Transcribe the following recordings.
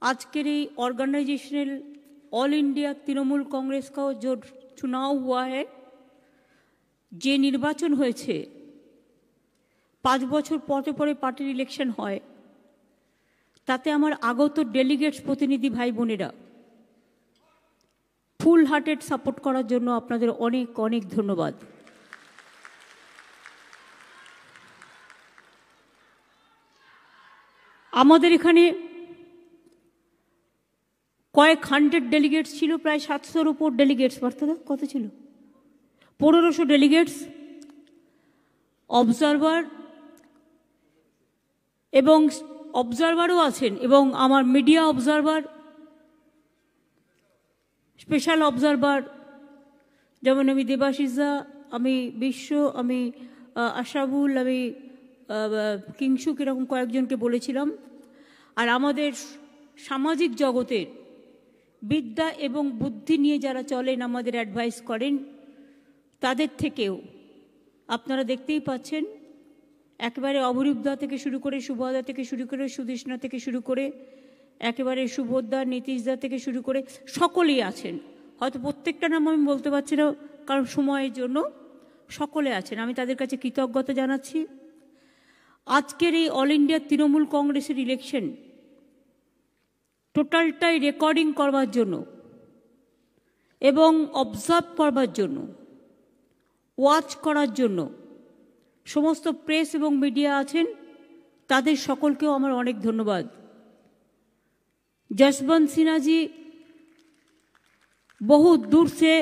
आजकल ये organizational all India Trinamool Congress का जो चुनाव हुआ है, जे निर्वाचन হয়েছে 5 বছর পরে পরে পার্টির ইলেকশন হয়, তাতে আমার আগত ডেলিগেটস প্রতিনিধি ভাই বোনেরা ফুল হার্টেড সাপোর্ট করার জন্য আপনাদের অনেক অনেক ধন্যবাদ। আমাদের এখানে কয়েক হান্ড্রেড ডেলিগেটস ছিল, প্রায় 700-র উপর ডেলিগেটস। বার্তাদা কত ছিল? 1500 ডেলিগেটস, অবজারভার এবং অবজারভারও আছেন, এবং আমার মিডিয়া অবজারভার, স্পেশাল অবজারভার, যেমন আমি দেবাশিসদা, আমি বিশ্ব, আমি আশরাফুল, আমি কিংশুক, এরকম কয়েকজনকে বলেছিলাম। আর আমাদের সামাজিক জগতের বিদ্যা এবং বুদ্ধি নিয়ে যারা চলেন, আমাদের অ্যাডভাইস করেন, তাদের থেকেও আপনারা দেখতেই পাচ্ছেন, একেবারে অভরূপদা থেকে শুরু করে, শুভদা থেকে শুরু করে, সুদেষ্ণা থেকে শুরু করে, একেবারে সুবোধদা, নীতিশদা থেকে শুরু করে সকলেই আছেন। হয়তো প্রত্যেকটা নাম আমি বলতে পারছি না কারণ সময়ের জন্য, সকলে আছেন, আমি তাদের কাছে কৃতজ্ঞতা জানাচ্ছি। আজকের এই অল ইন্ডিয়া তৃণমূল কংগ্রেসের ইলেকশন টোটালটাই রেকর্ডিং করবার জন্য এবং অবজার্ভ করবার জন্য, ওয়াচ করার জন্য সমস্ত প্রেস এবং মিডিয়া আছেন, তাদের সকলকেও আমার অনেক ধন্যবাদ। जसवंत सिन्हा जी बहुत दूर से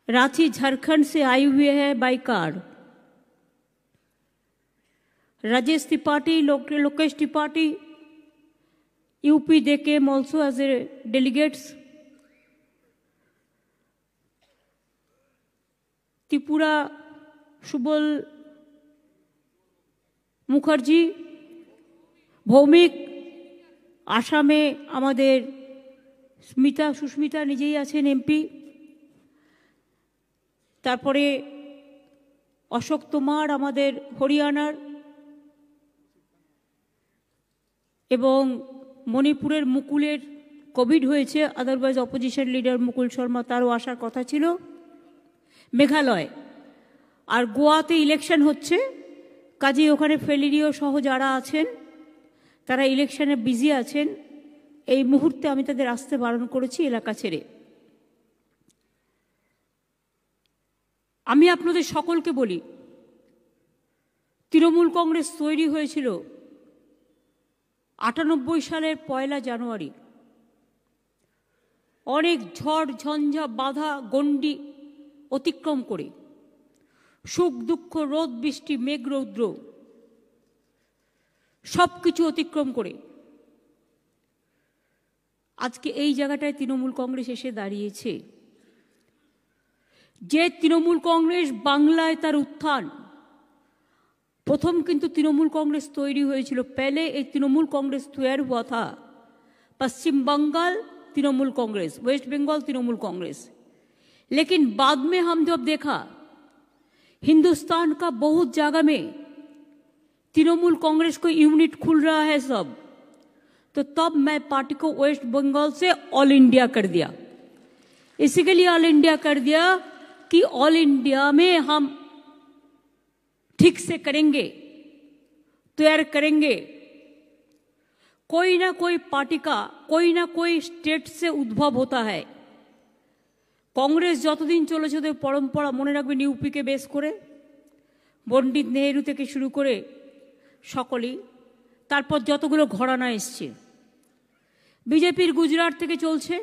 रांची झारखंड से आए हुए हैं by car. Rajesh Tripathi, Lokesh Tripathi, UP they came also as a delegates. Tripura Subal Mukherjee, Bhowmik, आसामे आमादेर स्मिता, सुस्मिता निजेई आছেন एमपी, तारपरे अशोक तोमार आमादेर हरियाणार, এবং মণিপুরের মুকুলের কোভিড হয়েছে, otherwise opposition leader Mukul Sharma, তারও আসার কথা ছিল। মেঘালয় আর গোয়াতে ইলেকশন হচ্ছে, কাজেই ওখানে ফেলিরিও সহ যারা আছেন তারা ইলেকশনে বিজি আছেন। এই মুহূর্তে আমি তাদের আসতে বারণ করেছি এলাকা ছেড়ে। আমি আপনাদের সকলকে বলি, তৃণমূল কংগ্রেস তৈরি হয়েছিল 98 সালের 1 জানুয়ারি। অনেক ঝড় ঝঞ্ঝা, বাধা গণ্ডি অতিক্রম করে, সুখ দুঃখ, রোদ বৃষ্টি, মেঘ রৌদ্র সব কিছু অতিক্রম করে আজকে এই জায়গাটায় তৃণমূল কংগ্রেস এসে দাঁড়িয়েছে। যে তৃণমূল কংগ্রেস বাংলায় তার উত্থান, প্রথম কিন্তু তৃণমূল কংগ্রেস তৈরি হয়েছিল, पहले एक तृणमूल कांग्रेस तैयार हुआ था, पश्चिम बंगाल तृणमूल कांग्रेस, वेस्ट बंगाल तृणमूल कांग्रेस। लेकिन बाद में हम जब देखा हिंदुस्तान का बहुत जगह में तृणमूल कांग्रेस को यूनिट खुल रहा है सब, तो तब मैं पार्टी को वेस्ट बंगाल से ऑल इंडिया कर दिया। इसी के लिए ऑल इंडिया कर दिया कि ऑल इंडिया में हम ठीक से करेंगे, तैयार करेंगे। कोई ना कोई पार्टी का कोई ना कोई स्टेट से उद्भव होता है। कांग्रेस যতদিন চলেছে ওদের পরম্পরা মনে রাখবেন, ইউপিকে বেস করে পণ্ডিত নেহেরু থেকে শুরু করে সকলেই, তারপর যতগুলো ঘরানা এসছে। বিজেপির গুজরাট থেকে চলছে,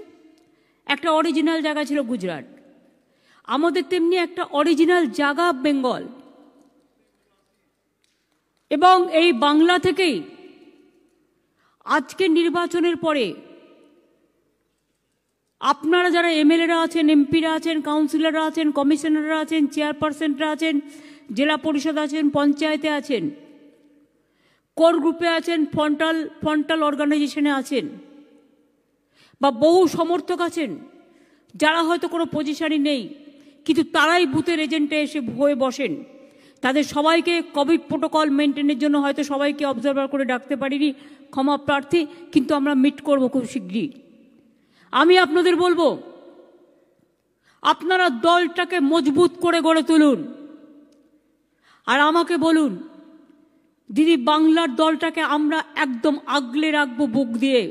একটা অরিজিনাল জায়গা ছিল গুজরাট, আমাদের তেমনি একটা অরিজিনাল জায়গা বেঙ্গল, এবং এই বাংলা থেকেই আজকে নির্বাচনের পরে আপনারা যারা এমএলএরা আছেন, এমপিরা আছেন, কাউন্সিলররা আছেন, কমিশনাররা আছেন, চেয়ারপারসনরা আছেন, জেলা পরিষদ আছেন, পঞ্চায়েতে আছেন, কোর গ্রুপে আছেন, ফ্রন্টাল অর্গানাইজেশনে আছেন, বা বহু সমর্থক আছেন যারা হয়তো কোনো পজিশনই নেই, কিন্তু তারাই বুথের এজেন্টে এসে হয়ে বসেন, তাদের সবাইকে কোভিড প্রোটোকল মেনটেনের জন্য হয়তো সবাইকে অবজারভার করে ডাকতে পারিনি, ক্ষমা প্রার্থী, কিন্তু আমরা মিট করব খুব শীঘ্রই। আমি আপনাদের বলবো, আপনারা দলটাকে মজবুত করে গড়ে তুলুন। আর আমাকে বলুন, দিদি বাংলার দলটাকে আমরা একদম আগলে রাখবো বুক দিয়ে,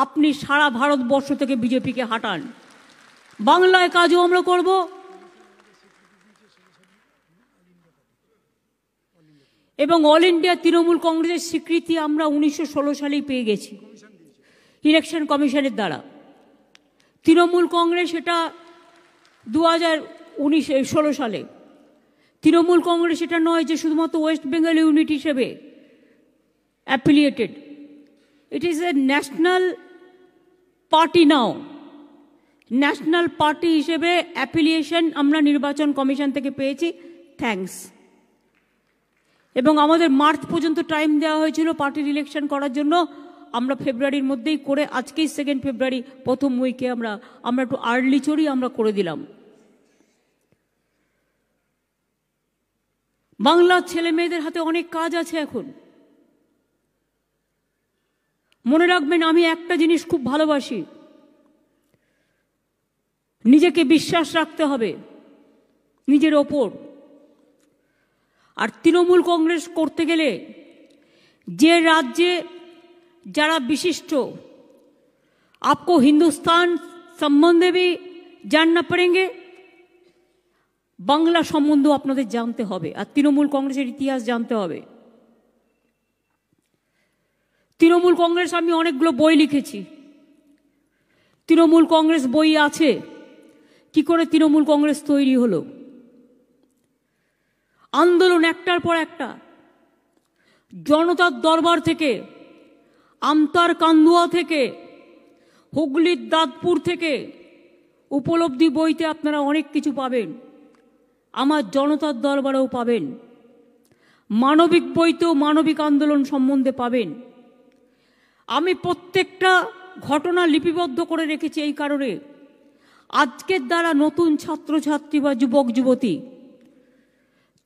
আপনি সারা ভারতবর্ষ থেকে বিজেপিকে হাঁটান। বাংলায় কাজও আমরা করব, এবং অল ইন্ডিয়া তৃণমূল কংগ্রেসের স্বীকৃতি আমরা 1916 সালেই পেয়ে গেছি ইলেকশন কমিশনের দ্বারা। তৃণমূল কংগ্রেস এটা 2016 সালে। তৃণমূল কংগ্রেস এটা নয় যে শুধুমাত্র ওয়েস্ট বেঙ্গল ইউনিট হিসেবে affiliated, it is a national party now. National party হিসেবে অ্যাফিলিয়েশন আমরা নির্বাচন কমিশন থেকে পেয়েছি, থ্যাঙ্কস। এবং আমাদের মার্চ পর্যন্ত টাইম দেওয়া হয়েছিল পার্টির ইলেকশন করার জন্য, আমরা ফেব্রুয়ারির মধ্যেই করে, আজকেই 2 ফেব্রুয়ারি প্রথম উইকে আমরা একটু আর্লি চড়ি আমরা করে দিলাম। বাংলার ছেলে মেয়েদের হাতে অনেক কাজ আছে এখন। মনে রাখবেন, আমি একটা জিনিস খুব ভালোবাসি, নিজেকে বিশ্বাস রাখতে হবে নিজের ওপর। আর তৃণমূল কংগ্রেস করতে গেলে যে রাজ্যে যারা বিশিষ্ট, आपको हिंदुस्तान সম্বন্ধে भी जानना पड़ेंगे, বাংলা সম্বন্ধে আপনাদের জানতে হবে, আর তৃণমূল কংগ্রেসের ইতিহাস জানতে হবে। তৃণমূল কংগ্রেস, আমি অনেকগুলো বই লিখেছি, তৃণমূল কংগ্রেস বই আছে, কি করে তৃণমূল কংগ্রেস তৈরি হলো, আন্দোলন একটার পর একটা, জনতার দরবার থেকে, আমতার কান্দুয়া থেকে, হুগলির দাঁতপুর থেকে, উপলব্ধি বইতে আপনারা অনেক কিছু পাবেন, আমার জনতার দরবারেও পাবেন, মানবিক বইতেও মানবিক আন্দোলন সম্বন্ধে পাবেন। আমি প্রত্যেকটা ঘটনা লিপিবদ্ধ করে রেখেছি এই কারণে, আজকের দ্বারা নতুন ছাত্রছাত্রী বা যুবক যুবতী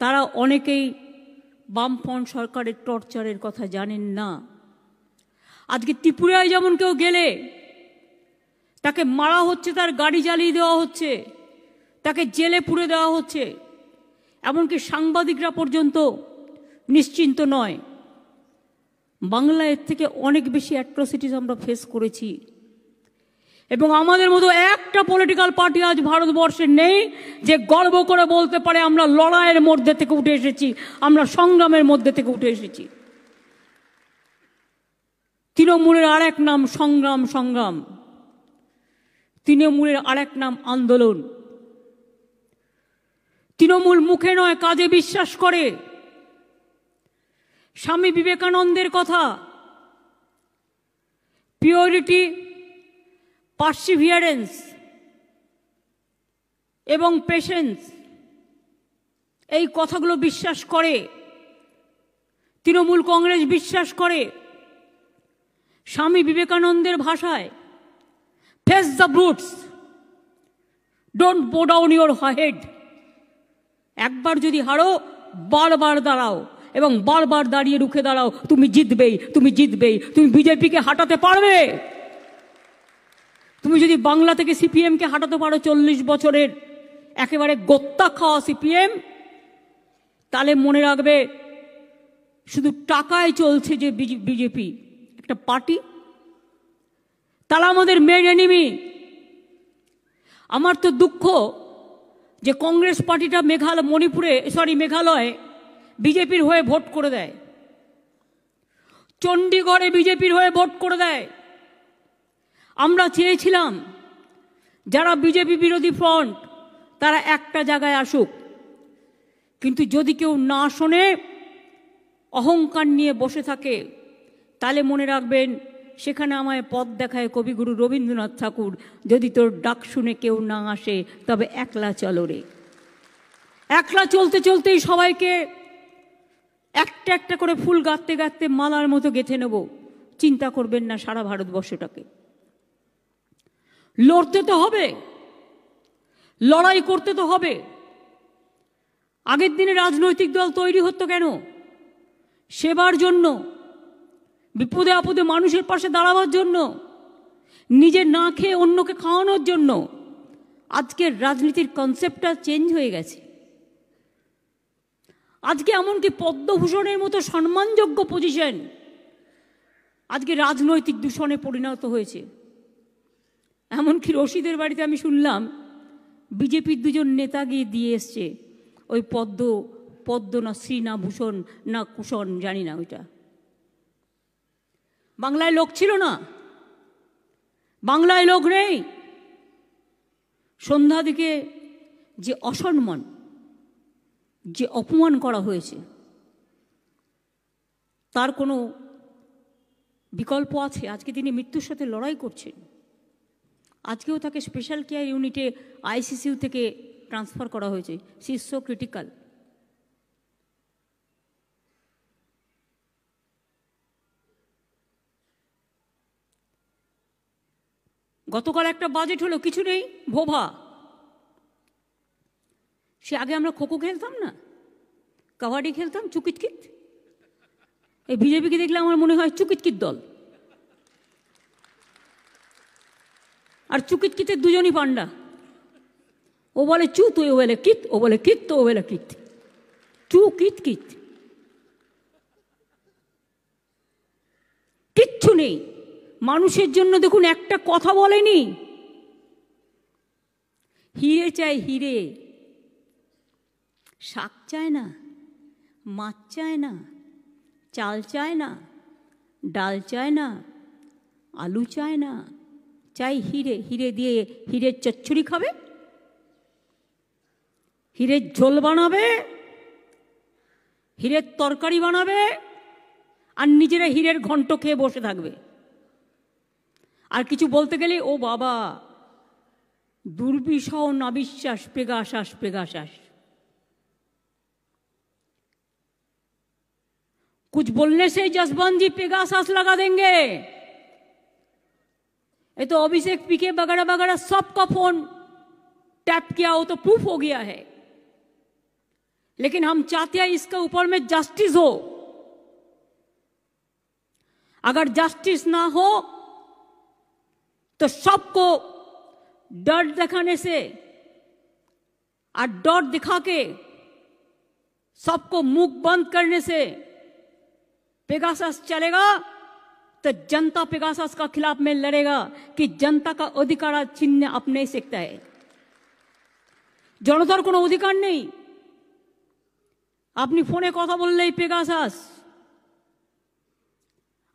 তারা অনেকেই বামফ্রন্ট সরকারের টর্চারের কথা জানেন না। আজকে ত্রিপুরায় যেমন কেউ গেলে তাকে মারা হচ্ছে, তার গাড়ি জ্বালিয়ে দেওয়া হচ্ছে, তাকে জেলে পুরে দেওয়া হচ্ছে, এমনকি সাংবাদিকরা পর্যন্ত নিশ্চিন্ত নয়। বাংলা এর থেকে অনেক বেশি অ্যাট্রসিটিস আমরা ফেস করেছি, এবং আমাদের মতো একটা পলিটিক্যাল পার্টি আজ ভারতবর্ষে নেই যে গর্ব করে বলতে পারে আমরা লড়াইয়ের মধ্যে থেকে উঠে এসেছি, আমরা সংগ্রামের মধ্যে থেকে উঠে এসেছি। তৃণমূলের আরেক নাম সংগ্রাম, সংগ্রাম। তৃণমূলের আরেক নাম আন্দোলন। তৃণমূল মুখে নয় কাজে বিশ্বাস করে। স্বামী বিবেকানন্দের কথা, পিওরিটি, পার্সিভিয়ারেন্স এবং পেশেন্স, এই কথাগুলো বিশ্বাস করে তৃণমূল কংগ্রেস। বিশ্বাস করে স্বামী বিবেকানন্দের ভাষায়, face the brutes, don't bow down your head. একবার যদি হারো, বারবার দাঁড়াও, এবং বারবার দাঁড়িয়ে রুখে দাঁড়াও, তুমি জিতবেই, তুমি জিতবেই। তুমি বিজেপিকে হাঁটাতে পারবে। তুমি যদি বাংলা থেকে সিপিএমকে হাঁটাতে পারো, 40 বছরের একেবারে গোত্তা খাওয়া সিপিএম, তাহলে মনে রাখবে শুধু টাকায় চলছে যে বিজেপি একটা পার্টি, তারা আমাদের মেন এনিমি। আমার তো দুঃখ যে কংগ্রেস পার্টিটা মেঘালয়ে বিজেপির হয়ে ভোট করে দেয়, চণ্ডীগড়ে বিজেপির হয়ে ভোট করে দেয়। আমরা চেয়েছিলাম যারা বিজেপি বিরোধী ফ্রন্ট তারা একটা জায়গায় আসুক, কিন্তু যদি কেউ না শোনে, অহংকার নিয়ে বসে থাকে, তাহলে মনে রাখবেন সেখানে আমায় পথ দেখায় কবিগুরু রবীন্দ্রনাথ ঠাকুর, যদি তোর ডাক শুনে কেউ না আসে তবে একলা চলো রে। একলা চলতে চলতেই সবাইকে একটা একটা করে ফুল গাঁথতে গাঁথতে মালার মতো গেঁথে নেব। চিন্তা করবেন না সারা ভারতবর্ষটাকে। লড়তে তো হবে, লড়াই করতে তো হবে। আগের দিনে রাজনৈতিক দল তৈরি হতো কেন? সেবার জন্য, বিপদে আপদে মানুষের পাশে দাঁড়াবার জন্য, নিজে না খেয়ে অন্যকে খাওয়ানোর জন্য। আজকের রাজনীতির কনসেপ্টটা চেঞ্জ হয়ে গেছে। আজকে এমনকি পদ্মভূষণের মতো সম্মানযোগ্য পজিশন আজকে রাজনৈতিক দূষণে পরিণত হয়েছে। এমনকি রশিদের বাড়িতে আমি শুনলাম বিজেপির দুজন নেতা গিয়ে দিয়ে এসছে ওই পদ্ম না শ্রী না ভূষণ না কুষণ, জানি না ওইটা। বাংলায় লোক ছিল না, বাংলায় লোক নেই। সন্ধ্যা দিকে যে অসম্মান, যে অপমান করা হয়েছে, তার কোনো বিকল্প আছে? আজকে তিনি মৃত্যুর সাথে লড়াই করছেন। আজকেও তাকে স্পেশাল কেয়ার ইউনিটে আইসিসিউ থেকে ট্রান্সফার করা হয়েছে। She is so critical. গতকাল একটা বাজেট হলো, কিছু নেই, ভোভা। সে আগে আমরা খোখো খেলতাম না, কাবাডি খেলতাম, চুকিতকিত। এই বিজেপিকে দেখলে আমার মনে হয় চুকিতকিত দল। আর চুকিতকিতের দুজনই পান্ডা। ও বলে চু তো ও বলে কিত, ও বলে কিত তো ও বলে কিত। চু কিত কিত, কিচ্ছু নেই। মানুষের জন্য দেখুন একটা কথা বলেনি। হিরে চাই হিরে, শাক চায় না, মাছ চায় না, চাল চায় না, ডাল চায় না, আলু চায় না, চাই হিরে। হিরে দিয়ে হিরের চচ্চড়ি খাবে, হিরের ঝোল বানাবে, হিরের তরকারি বানাবে, আর নিজেরা হিরের ঘন্ট খেয়ে বসে থাকবে। আর কিছু বলতে গেলে ও বাবা, দুর্বিষহ নাবিশ্বাস, পেগাসাস পেগাসাস। कुछ बोलने से जसवंत जी पेगासास लगा देंगे। ये तो अभिषेक पीके वगैरह वगैरह सबका फोन टैप किया हो तो प्रूफ हो गया है। लेकिन हम चाहते हैं इसके ऊपर में जस्टिस हो। अगर जस्टिस ना हो तो सबको डर दिखाने से और डर दिखा के सबको मुख बंद करने से पेगासस चलेगा, तो जनता पेगासस का खिलाफ में लड़ेगा कि जनता का अधिकार छीनने आप नहीं सकता है। जनतार कोनो अधिकार नहीं। আপনি ফোনে কথা বললেই পেগাসাস।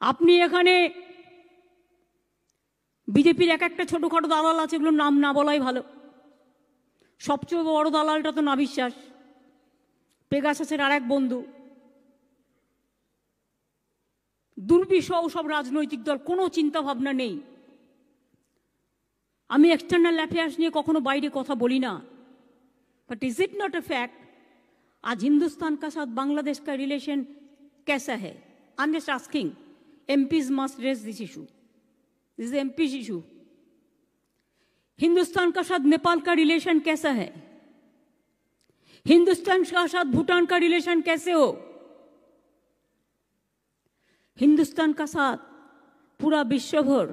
আপনি এখানে বিজেপির এক একটা ছোটখাটো দালাল আছে, এগুলোর নাম না বলাই ভালো। সবচেয়ে বড় দালালটা তো নাবিশ্বাস, পেগাসাসের আর এক বন্ধু। দুর্বিষহ সব রাজনৈতিক দল, কোনো চিন্তা ভাবনা নেই। আমি এক্সটার্নাল অ্যাফেয়ার্স নিয়ে কখনো বাইরে কথা বলি না, but is it not a fact? आज हिंदुस्तान का साथ बांग्लादेश का रिलेशन कैसा है? I am just asking. MPs must raise this issue, this is MPs issue. Hindustan का साथ नेपाल का रिलेशन कैसा है? हिंदुस्तान का साथ भूटान का रिलेशन कैसे हो? हिंदुस्तान का साथ पूरा विश्व भर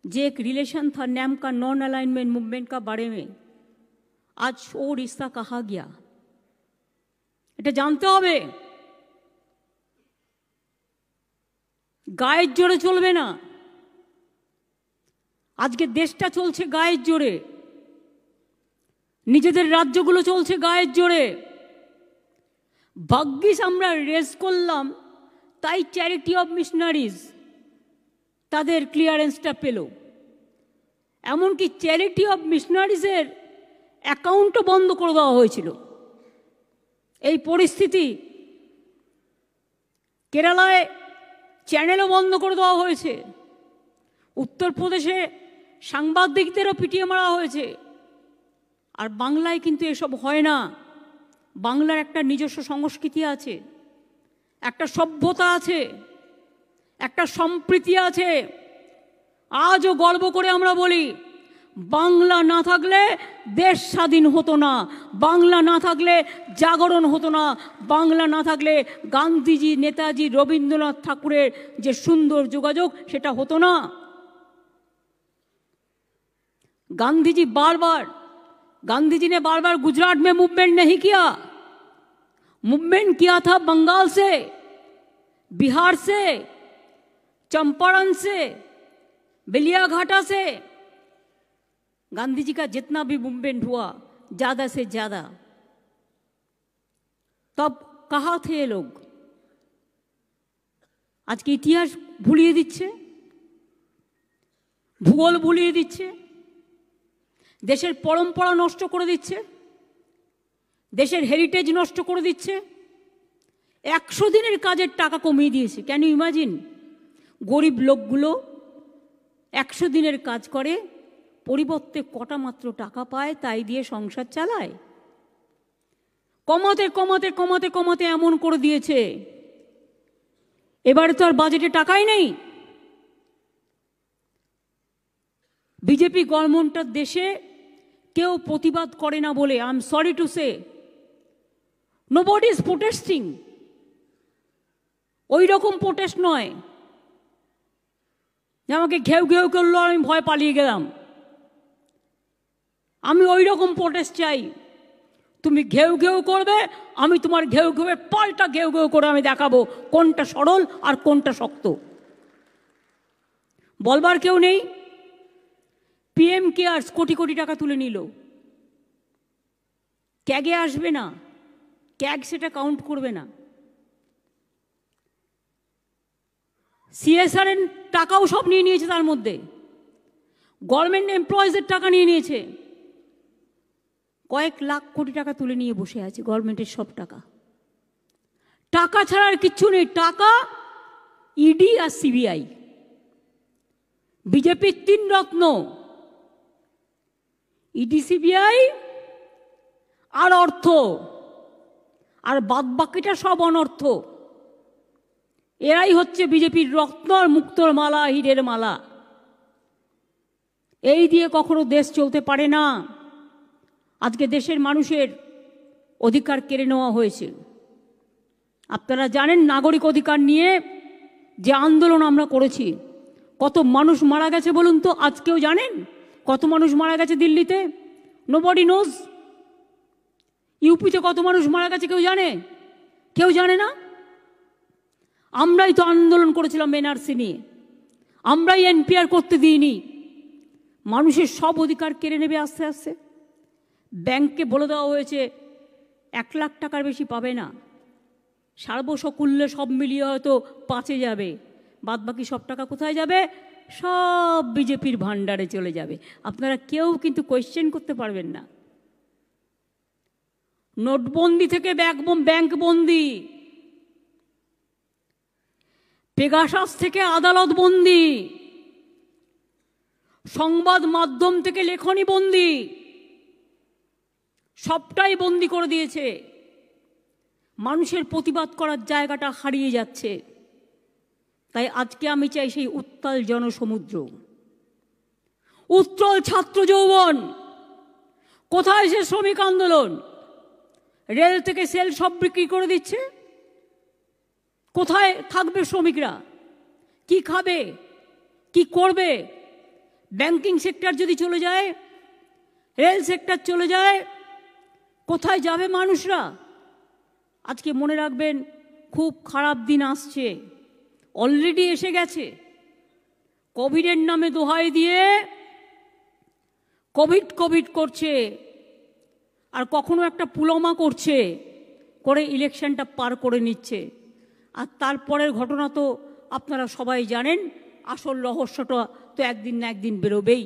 जो एक रिलेशन था नैम का, नॉन अलाइनमेंट मूवमेंट का बारे में, आज वो रिश्ता कहा गया, এটা জানতে হবে। গায়ের জোরে চলবে না। আজকে দেশটা চলছে গায়ের জোরে, নিজেদের রাজ্যগুলো চলছে গায়ের জোরে। ভাগ্যিস আমরা রেস করলাম, তাই চ্যারিটি অফ মিশনারিজ তাদের ক্লিয়ারেন্সটা পেল। এমনকি চ্যারিটি অফ মিশনারিজের অ্যাকাউন্টও বন্ধ করে দেওয়া হয়েছিল। এই পরিস্থিতি কেরালায় চ্যানেলও বন্ধ করে দেওয়া হয়েছে, উত্তরপ্রদেশে সাংবাদিকদেরও পিটিয়ে মারা হয়েছে। আর বাংলায় কিন্তু এসব হয় না। বাংলার একটা নিজস্ব সংস্কৃতি আছে, একটা সভ্যতা আছে, একটা সম্প্রীতি আছে। আজও গর্ব করে আমরা বলি বাংলা না থাকলে দেশ স্বাধীন হতো না, বাংলা না থাকলে জাগরণ হতো না, বাংলা না থাকলে গান্ধীজি, নেতাজি, রবীন্দ্রনাথ ঠাকুরের যে সুন্দর যোগাযোগ সেটা হতো না। गांधी जी ने बार बार गुजरात में मूवमेंट नहीं किया, मूवमेंट किया था बंगाल से, बिहार से, चंपारण से, बेलियाघाटा से। गांधी जी का जितना भी मूवमेंट हुआ ज्यादा से ज्यादा, तब कहाँ थे ये लोग? आज के इतिहास भूलिए दिच्छे, भूगोल भूलिए दिच्छे, देशेर परम्परा नष्ट करे दिच्छे, देशेर हेरिटेज नष्ट करे दिच्छे। 100 दिनेर काजेर टाका कमिয়ে দিয়েছে। Can you imagine? गरीब लोकगुलो 100 दिनेर काज करे, परिवर्ते कटा मात्र टाका पाय, ताई दिए संसार चालाय। कमाते कमाते कमाते कमाते एमन करे दिएছে, एबारे तो आर बाजेटे टाकाई नेই। बीजेपी गवर्नमेंटेर देशे केउ प्रतिबाद करे ना बोले, आई एम सॉरी टू से, नोबडी इज प्रोटेस्टिंग। ওই রকম প্রোটেস্ট নয় যে আমাকে ঘেউ ঘেউ করলো আমি ভয় পালিয়ে গেলাম। আমি ওই রকম প্রোটেস্ট চাই, তুমি ঘেউ ঘেউ করবে, আমি তোমার ঘেউ ঘেউ পাল্টা ঘেউ ঘেউ করে আমি দেখাবো কোনটা সরল আর কোনটা শক্ত। বলবার কেউ নেই। পিএম কেয়ার্স কোটি কোটি টাকা তুলে নিল, ক্যাগে আসবে না, ক্যাগ সেটা কাউন্ট করবে না। সিএসআর এর টাকাও সব নিয়ে নিয়েছে, তার মধ্যে গভর্নমেন্ট এমপ্লয়িজের টাকা নিয়ে নিয়েছে। কয়েক লাখ কোটি টাকা তুলে নিয়ে বসে আছে গভর্নমেন্টের সব টাকা। টাকা ছাড়া আর কিচ্ছু নেই, টাকা, ইডি আর সিবিআই। বিজেপির 3 রত্ন, ইডি, সিবিআই আর অর্থ, আর বাদবাকিটা সব অনর্থ। এরাই হচ্ছে বিজেপির রত্ন আর মুক্তোর মালা, হীরের মালা। এই দিয়ে কখনো দেশ চলতে পারে না। আজকে দেশের মানুষের অধিকার কেড়ে নেওয়া হয়েছে। আপনারা জানেন নাগরিক অধিকার নিয়ে যে আন্দোলন আমরা করেছি, কত মানুষ মারা গেছে বলুন তো? আজকেও জানেন কত মানুষ মারা গেছে দিল্লিতে? Nobody nose. ইউপিতে কত মানুষ মারা গেছে কেউ জানে? কেউ জানে না। আমরাই তো আন্দোলন করেছিলাম এনআরসি নিয়ে, আমরাই এনপিআর করতে দিইনি। মানুষের সব অধিকার কেড়ে নেবে আস্তে আস্তে। ব্যাংককে বলে দেওয়া হয়েছে 1 লাখ টাকার বেশি পাবে না, সার্বসকূল্যে সব মিলিয়ে হয়তো 5-এ যাবে, বাদ বাকি সব টাকা কোথায় যাবে? সব বিজেপির ভান্ডারে চলে যাবে। আপনারা কেউ কিন্তু কোয়েশ্চেন করতে পারবেন না। নোটবন্দি থেকে ব্যাংক বন্দি, পেগাসাস থেকে আদালত বন্দি, সংবাদ মাধ্যম থেকে লেখনী বন্দি, সবটাই বন্দি করে দিয়েছে। মানুষের প্রতিবাদ করার জায়গাটা হারিয়ে যাচ্ছে। তাই আজকে আমি চাই সেই উত্তাল জনসমুদ্র, উত্তাল ছাত্র যৌবন। কোথায় সে শ্রমিক আন্দোলন? রেল থেকে সেল সব বিক্রি করে দিচ্ছে। কোথায় থাকবে শ্রমিকরা? কি খাবে, কি করবে? ব্যাংকিং সেক্টর যদি চলে যায়, রেল সেক্টর চলে যায়, কোথায় যাবে মানুষরা? আজকে মনে রাখবেন, খুব খারাপ দিন আসছে, অলরেডি এসে গেছে। কোভিডের নামে দোহাই দিয়ে কোভিড করছে, আর কখনো একটা পুলমা করছে, করে ইলেকশনটা পার করে নিচ্ছে। আর তারপরের ঘটনা তো আপনারা সবাই জানেন। আসল রহস্যটা তো একদিন না একদিন বেরোবেই।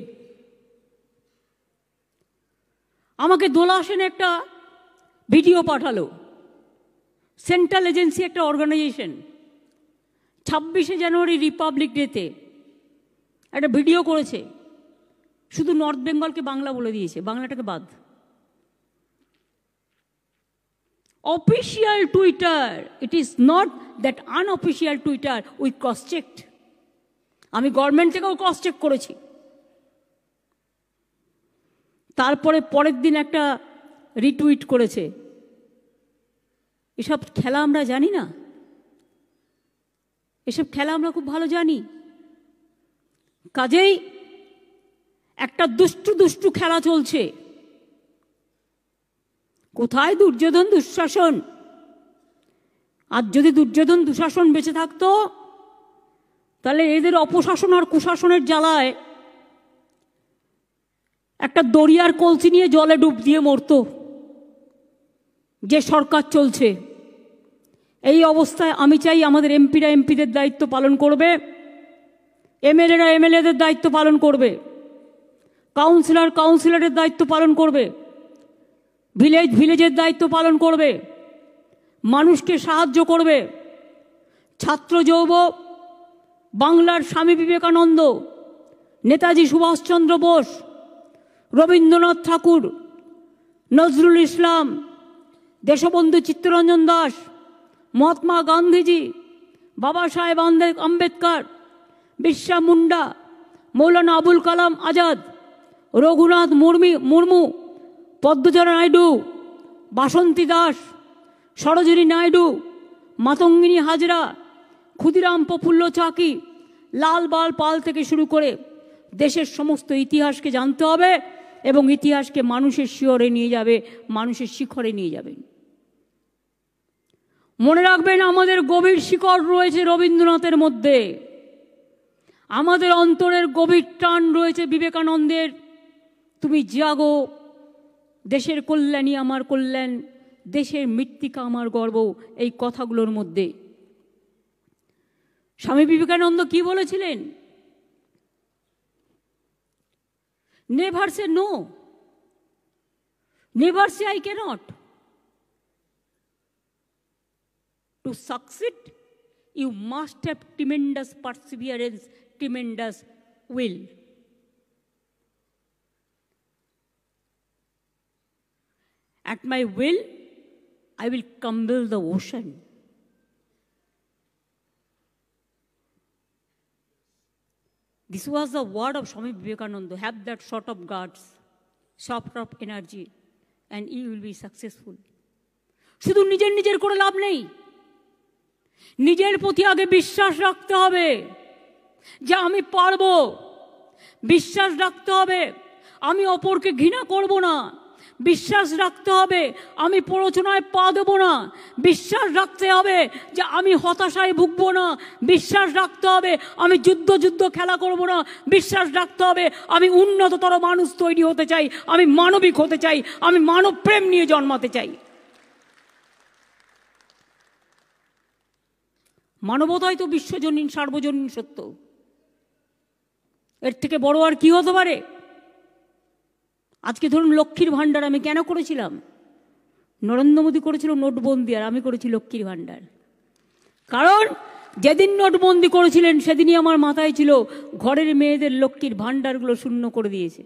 আমাকে দোলা সেন একটা ভিডিও পাঠালো, সেন্ট্রাল এজেন্সি একটা অর্গানাইজেশন, 26শে জানুয়ারি রিপাবলিক ডেতে একটা ভিডিও করেছে। শুধু নর্থ বেঙ্গলকে বাংলা বলে দিয়েছে, বাংলাটাকে বাদ। Official Twitter, it is not that unofficial Twitter. We cross checked, আমি গভর্নমেন্ট থেকেও ক্রস চেক করেছি। তারপরে পরের দিন একটা রিটুইট করেছে। এসব খেলা আমরা জানি না, এসব খেলা আমরা খুব ভালো জানি। কাজেই একটা দুষ্টু দুষ্টু খেলা চলছে। কোথায় দুর্যোধন দুঃশাসন? আর যদি দুর্যোধন দুঃশাসন বেঁচে থাকতো তাহলে এদের অপশাসন আর কুশাসনের জ্বালায় একটা দরিয়ার কলসি নিয়ে জলে ডুব দিয়ে মরতো। যে সরকার চলছে এই অবস্থায় আমি চাই আমাদের এমপিরা এমপিদের দায়িত্ব পালন করবে, এমএলএরা এমএলএদের দায়িত্ব পালন করবে, কাউন্সিলর কাউন্সিলরের দায়িত্ব পালন করবে, ভিলেজ ভিলেজের দায়িত্ব পালন করবে, মানুষকে সাহায্য করবে। ছাত্র যৌব বাংলার স্বামী বিবেকানন্দ, নেতাজি সুভাষচন্দ্র বোস, রবীন্দ্রনাথ ঠাকুর, নজরুল ইসলাম, দেশবন্ধু চিত্তরঞ্জন দাস, মহাত্মা গান্ধীজি, বাবা সাহেব আম্বেদকর, বিরসা মুন্ডা, মৌলানা আবুল কালাম আজাদ, রঘুনাথ মুর্মু, পদ্মজরা নাইডু, বাসন্তী দাস, সরোজিনী নাইডু, মাতঙ্গিনী হাজরা, ক্ষুদিরাম প্রফুল্ল চাকি, লাল বাল পাল থেকে শুরু করে দেশের সমস্ত ইতিহাসকে জানতে হবে এবং ইতিহাসকে মানুষের শিয়রে নিয়ে যাবে, মানুষের শিখরে নিয়ে যাবেন। মনে রাখবেন আমাদের গভীর শিকড় রয়েছে রবীন্দ্রনাথের মধ্যে, আমাদের অন্তরের গভীর টান রয়েছে বিবেকানন্দের তুমি জাগো, দেশের কল্যাণই আমার কল্যাণ, দেশের মৃত্তিকা আমার গর্ব, এই কথাগুলোর মধ্যে। স্বামী বিবেকানন্দ কি বলেছিলেন? Never say no, never say I cannot. To succeed, you must have tremendous perseverance, tremendous will. At my will, I will crumble the ocean. This was the word of Swami Vivekananda. Have that sort of guts, sort of energy, and you will be successful. শুধু নিজের নিজের করে লাভ নেই, নিজের প্রতি আগে বিশ্বাস রাখতে হবে যে আমি পারবো, বিশ্বাস রাখতে হবে আমি অপরকে ঘৃণা করব না, বিশ্বাস রাখতে হবে আমি প্ররোচনায় পা দেব না, বিশ্বাস রাখতে হবে যে আমি হতাশায় ভুগবো না, বিশ্বাস রাখতে হবে আমি যুদ্ধ খেলা করব না, বিশ্বাস রাখতে হবে আমি উন্নততর মানুষ তৈরি হতে চাই, আমি মানবিক হতে চাই, আমি মানব প্রেম নিয়ে জন্মাতে চাই। মানবতাই তো বিশ্বজনীন সার্বজনীন সত্য, এর থেকে বড় আর কি হতে পারে? আজকে ধরুন লক্ষ্মীর ভাণ্ডার আমি কেন করেছিলাম? নরেন্দ্র মোদী করেছিল নোটবন্দি আর আমি করেছি লক্ষ্মীর ভাণ্ডার। কারণ যেদিন নোটবন্দি করেছিলেন সেদিনই আমার মাথায় ছিল ঘরের মেয়েদের লক্ষ্মীর ভাণ্ডারগুলো শূন্য করে দিয়েছে।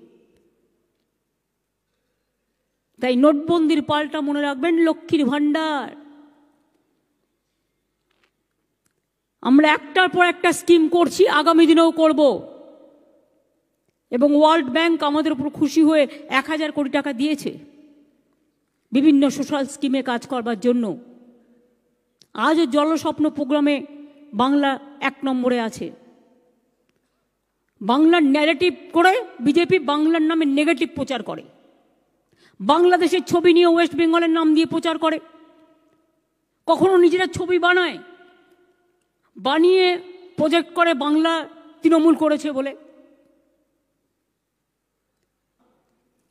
তাই নোটবন্দির পাল্টা মনে রাখবেন লক্ষ্মীর ভাণ্ডার। আমরা একটার পর একটা স্কিম করছি, আগামী দিনেও করব, এবং ওয়ার্ল্ড ব্যাংক আমাদের উপর খুশি হয়ে 1000 কোটি টাকা দিয়েছে বিভিন্ন সোশ্যাল স্কিমে কাজ করবার জন্য। আজও জলস্বপ্ন প্রোগ্রামে বাংলা 1 নম্বরে আছে। বাংলার ন্যারেটিভ করে বিজেপি বাংলার নামে নেগেটিভ প্রচার করে, বাংলাদেশের ছবি নিয়ে ওয়েস্ট বেঙ্গলের নাম দিয়ে প্রচার করে, কখনো নিজেরা ছবি বানায়, বানিয়ে প্রজেক্ট করে বাংলা তৃণমূল করেছে বলে।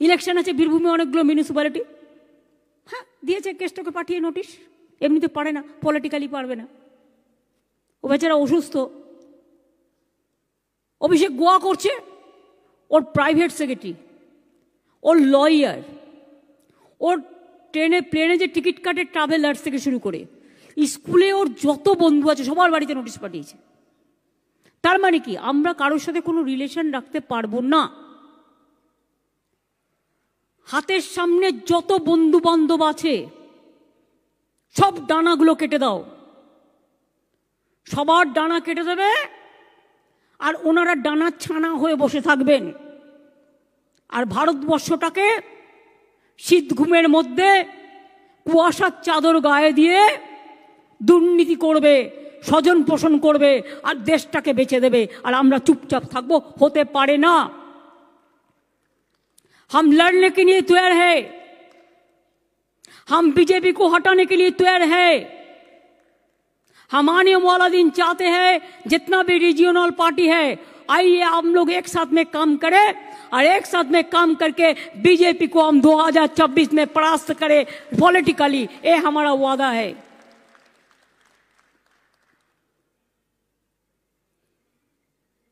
ইলেকশন আছে বীরভূমে অনেকগুলো মিউনিসিপ্যালিটি, হ্যাঁ দিয়েছে, কেষ্টকে পাঠিয়ে নোটিশ, এমনিতে পারে না, পলিটিক্যালি পারবে না, ও বেচারা অসুস্থ। অভিষেক গোয়া করছে, ওর প্রাইভেট সেক্রেটারি, ওর লয়ার, ওর প্লেনে যে টিকিট কাটে ট্রাভেলার্স থেকে শুরু করে স্কুলে ওর যত বন্ধু আছে সবার বাড়িতে নোটিশ পাঠিয়েছে। তার মানে কি আমরা কারোর সাথে কোনো রিলেশন রাখতে পারবো না? হাতের সামনে যত বন্ধু বান্ধব আছে সব ডানাগুলো কেটে দাও, সবার ডানা কেটে দেবে, আর ওনারা ডানা ছানা হয়ে বসে থাকবেন। আর ভারতবর্ষটাকে শীত ঘুমের মধ্যে কুয়াশার চাদর গায়ে দিয়ে দুর্নীতি করবে, স্বজন পোষণ করবে আর দেশটাকে বেচে দেবে, আর আমরা চুপচাপ থাকবো? হতে পারে না। हम लड़ने के लिए तैयार है, हम बीजेपी को हटाने के लिए तैयार है। हम आने वाला दिन चाहते हैं जितना भी रीजनल पार्टी है, आइए हम लोग एक साथ में काम करें और एक साथ में काम करके बीजेपी को हम 2026 में परास्त करें पॉलिटिकली। ये हमारा वादा है।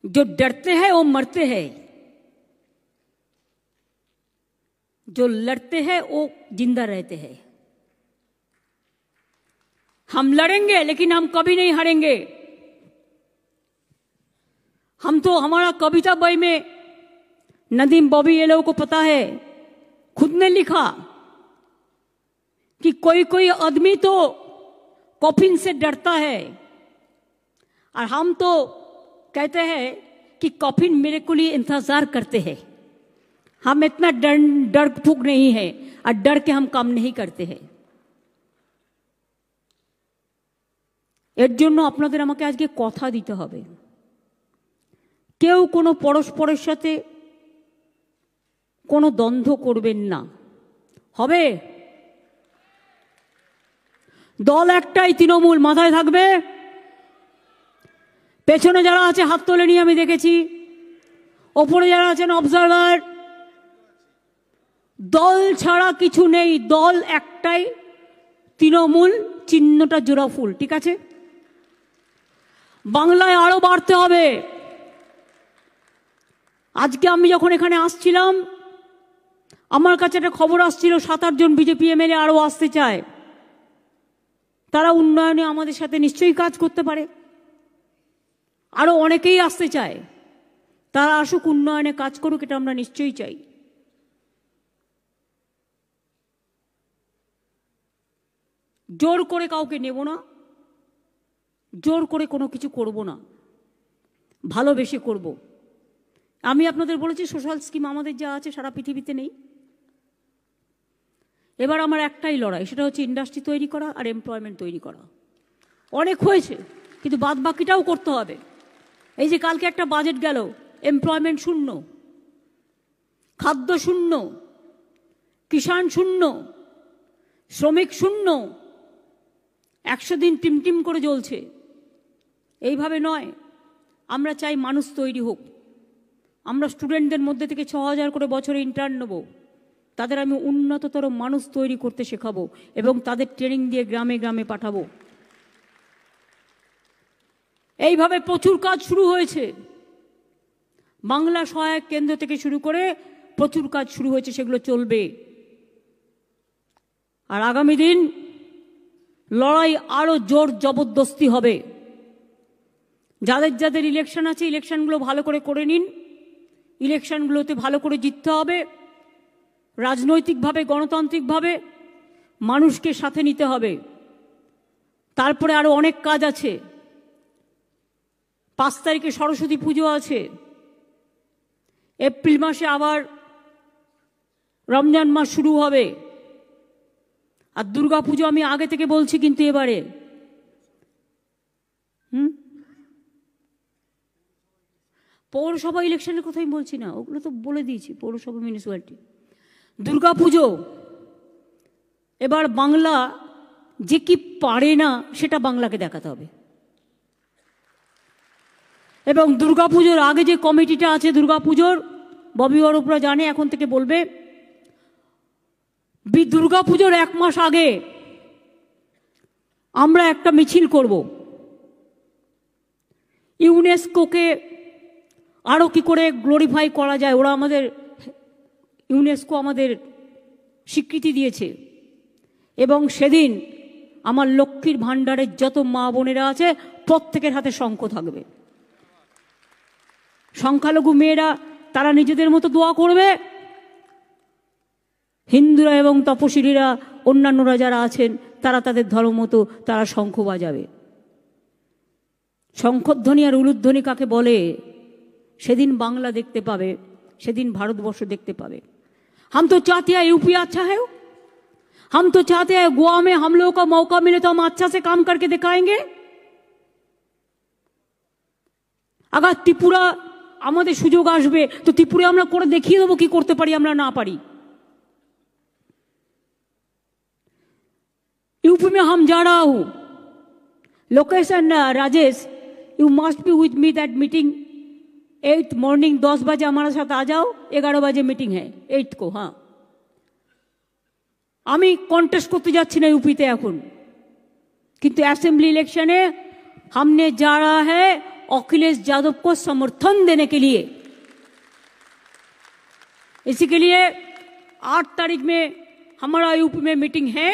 जो डरते हैं वो मरते हैं, जो लड़ते हैं वो जिंदा रहते हैं। हम लड़ेंगे लेकिन हम कभी नहीं हारेंगे। हम तो, हमारा कविता बई में नदीम बॉबी ये लोगों को पता है, खुद ने लिखा कि कोई कोई आदमी तो कॉफिन से डरता है, और हम तो कहते हैं कि कॉफिन मेरे को लिए इंतजार करते हैं। हम इतना डर फूक नहीं है और डर के हम काम नहीं करते हैं। এর জন্য আপনাদের আমাকে আজকে কথা দিতে হবে, কেউ কোনো পরস্পরের সাথে কোনো দ্বন্দ্ব করবেন না। হবে? দল একটাই, তৃণমূল, মাথায় থাকবে। পেছনে যারা আছে হাত তোলে নিয়ে আমি দেখেছি, ওপরে যারা আছেন অবজারভার। দল ছাড়া কিছু নেই, দল একটাই, তৃণমূল, চিহ্নটা জোড়া ফুল। ঠিক আছে? বাংলায় আরো বাড়তে হবে। আজকে আমি যখন এখানে আসছিলাম, আমার কাছে একটা খবর আসছিল 7-8 জন বিজেপি এমএলএ আরো আসতে চায়। তারা উন্নয়নে আমাদের সাথে নিশ্চয়ই কাজ করতে পারে। আরো অনেকেই আসতে চায়, তারা আসুক, উন্নয়নে কাজ করুক, এটা আমরা নিশ্চয়ই চাই। জোর করে কাউকে নেব না, জোর করে কোনো কিছু করব না, ভালোবেসে করব। আমি আপনাদের বলেছি সোশ্যাল স্কিম আমাদের যা আছে সারা পৃথিবীতে নেই। এবার আমার একটাই লড়াই, সেটা হচ্ছে ইন্ডাস্ট্রি তৈরি করা আর এমপ্লয়মেন্ট তৈরি করা। অনেক হয়েছে, কিন্তু বাদ বাকিটাও করতে হবে। এই যে কালকে একটা বাজেট গেল, এমপ্লয়মেন্ট শূন্য, খাদ্য শূন্য, কিষাণ শূন্য, শ্রমিক শূন্য, 100 দিন টিমটিম করে জ্বলছে। এইভাবে নয়, আমরা চাই মানুষ তৈরি হোক। আমরা স্টুডেন্টদের মধ্যে থেকে 6000 করে বছরে ইন্টার্ন নেব, তাদের আমি উন্নততর মানুষ তৈরি করতে শেখাবো এবং তাদের ট্রেনিং দিয়ে গ্রামে গ্রামে পাঠাবো। এইভাবে প্রচুর কাজ শুরু হয়েছে, বাংলা সহায়ক কেন্দ্র থেকে শুরু করে প্রচুর কাজ শুরু হয়েছে, সেগুলো চলবে। আর আগামী দিন লড়াই আরো জোর জবরদস্তি হবে। যাদের যাদের ইলেকশন আছে, ইলেকশনগুলো ভালো করে করে নিন। ইলেকশনগুলোতে ভালো করে জিততে হবে, রাজনৈতিকভাবে, গণতান্ত্রিকভাবে মানুষকে সাথে নিতে হবে। তারপরে আরো অনেক কাজ আছে। 5 তারিখে সরস্বতী পুজো আছে, এপ্রিল মাসে আবার রমজান মাস শুরু হবে, আর দুর্গা পুজো আমি আগে থেকে বলছি। কিন্তু এবারে পৌরসভা ইলেকশনের কথা আমি বলছি না, ওগুলো তো বলে দিয়েছি, পৌরসভা, মিউনিসিপ্যালিটি। দুর্গা পুজো এবার বাংলা যে কি পারে না সেটা বাংলাকে দেখাতে হবে। এবং দুর্গাপুজোর আগে যে কমিটিটা আছে দুর্গাপুজোর, ববি অরূপরা জানে, এখন থেকে বলবে, দুর্গাপুজোর 1 মাস আগে আমরা একটা মিছিল করব, ইউনেস্কোকে আরো কি করে গ্লোরিফাই করা যায়। ওরা আমাদের, ইউনেস্কো আমাদের স্বীকৃতি দিয়েছে, এবং সেদিন আমার লক্ষ্মীর ভাণ্ডারের যত মা বোনেরা আছে প্রত্যেকের হাতে শঙ্খ থাকবে। সংখ্যালঘু মেয়েরা তারা নিজেদের মতো দোয়া করবে, হিন্দুরা এবং তপশিলীরা, অন্যান্যরা যারা আছেন, তারা তাদের ধর্ম মতো তারা শঙ্খ বাজাবে। শঙ্খধ্বনি আর উলুধ্বনি কাকে বলে সেদিন বাংলা দেখতে পাবে। সেদিন ভারতবর্ষ দেখতে পাবে। हम तो चाहते हैं यूपी अच्छा है, हम तो चाहते हैं गोवा में हम लोगों का मौका मिले तो हम अच्छा से काम करके दिखाएंगे। अगर त्रिपुरा আমাদের সুযোগ আসবে তো ত্রিপুরা আমরা করে দেখিয়ে দেবো কি করতে পারি আমরা না পারি। यूपी में हम जा रहा हूं, location Rajesh, you must be with me that meeting 8 morning 10 बजे हमारे साथ आ जाओ, 11 बजे मीटिंग है 8 को। हाँ, আমি কন্টেস্ট করতে যাচ্ছি না यूपीতে এখন, কিন্তু असेंबली इलेक्शने हमने जा रहा है अखिलेश यादव को समर्थन देने के लिए। इसी के लिए 8 तारीख में हमारा यूपी में मीटिंग है,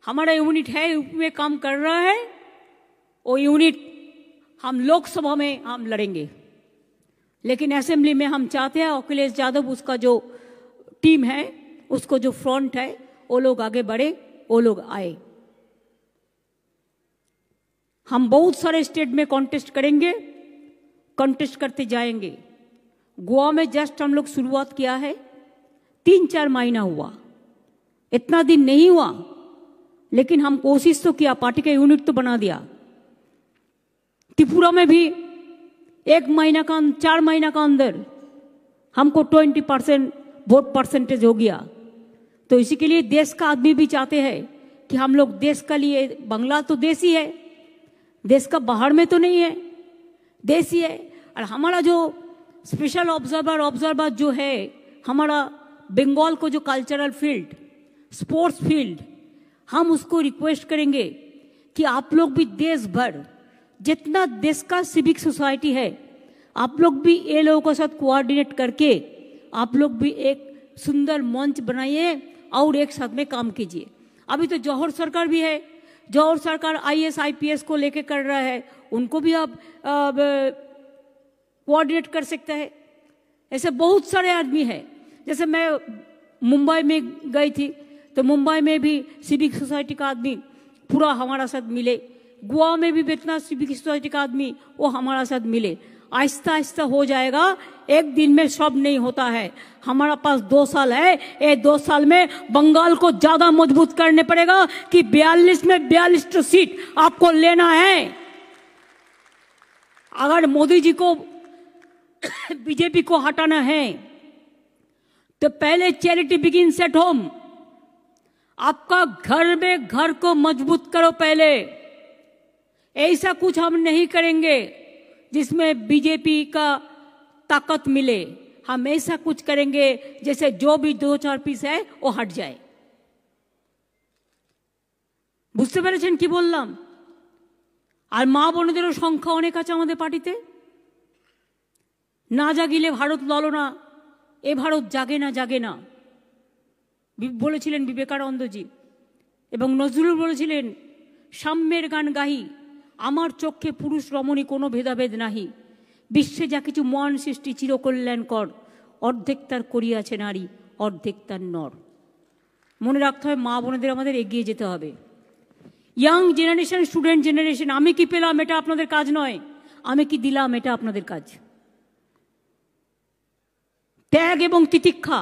हमारा यूनिट है यूपी में काम कर रहा है। वो यूनिट हम लोकसभा में हम लड़ेंगे, लेकिन असेंबली में हम चाहते हैं अखिलेश यादव, उसका जो टीम है, उसको जो फ्रंट है, वो लोग आगे बढ़े, वो लोग आए। हम बहुत सारे स्टेट में कॉन्टेस्ट करेंगे, कॉन्टेस्ट करते जाएंगे। गोवा में जस्ट हम लोग शुरुआत किया है, 3-4 महीना हुआ, इतना दिन नहीं हुआ, लेकिन हम कोशिश तो किया, पार्टी का यूनिट तो बना दिया। त्रिपुरा में भी 4 महीना का अंदर हमको 20% वोट परसेंटेज हो गया। तो इसी के लिए देश का आदमी भी चाहते हैं कि हम लोग देश का लिए, बंगला तो देसी है, देश का बाहर में तो नहीं है, देसी है। और हमारा जो स्पेशल ऑब्जर्वर जो है, हमारा बंगाल को जो कल्चरल फील्ड, स्पोर्ट्स फील्ड, हम उसको रिक्वेस्ट करेंगे कि आप लोग भी देश भर जितना देश का सिविक सोसाइटी है, आप लोग भी ये लोगों के साथ कोऑर्डिनेट करके आप लोग भी एक सुंदर मंच बनाइए और एक साथ में काम कीजिए। अभी तो जौहर सरकार भी है, जौहर सरकार IAS IPS को लेके कर रहा है, उनको भी आप कोऑर्डिनेट कर सकते हैं। ऐसे बहुत सारे आदमी हैं। जैसे मैं मुंबई में गई थी, तो मुंबई में भी सिविक सोसाइटी का आदमी पूरा हमारा साथ मिले, गोवा में भी इतना सिविक सोसाइटी का आदमी वो हमारा साथ मिले। आहिस्ता आहिस्ता हो जाएगा, एक दिन में सब नहीं होता है। हमारा पास 2 साल है, ये 2 साल में बंगाल को ज्यादा मजबूत करने पड़ेगा कि 42 में 42 सीट आपको लेना है। अगर मोदी जी को बीजेपी को हटाना है तो पहले चैरिटी बिगिंस एट होम। आपका घर में घर को मजबूत करो पहले। ऐसा कुछ हम नहीं करेंगे जिसमें बीजेपी का ताकत मिले। हम ऐसा कुछ करेंगे जैसे जो भी 2-4 पीस है वो हट जाए। বুঝতে পেরেছেন কি বললাম? আর মা বোনদেরও সংখ্যা অনেক আছে আমাদের পার্টিতে। না জাগিলে ভারত ললো না, এ ভারত জাগে না জাগে না বলেছিলেন বিবেকানন্দজি। এবং নজরুল বলেছিলেন, সাম্যের গান গাহি, আমার চক্ষে পুরুষ রমণী কোনো ভেদাভেদ নাহি, বিশ্বে যা কিছু মহান সৃষ্টি চিরকল্যাণকর, অর্ধেক তার করিয়াছে নারী, অর্ধেক তার নর। মনে রাখতে হবে, মা বোনেদের আমাদের এগিয়ে যেতে হবে। ইয়াং জেনারেশন, স্টুডেন্ট জেনারেশন, আমি কি পেলাম এটা আপনাদের কাজ নয়, আমি কি দিলাম এটা আপনাদের কাজ। ত্যাগ এবং তিতিক্ষা,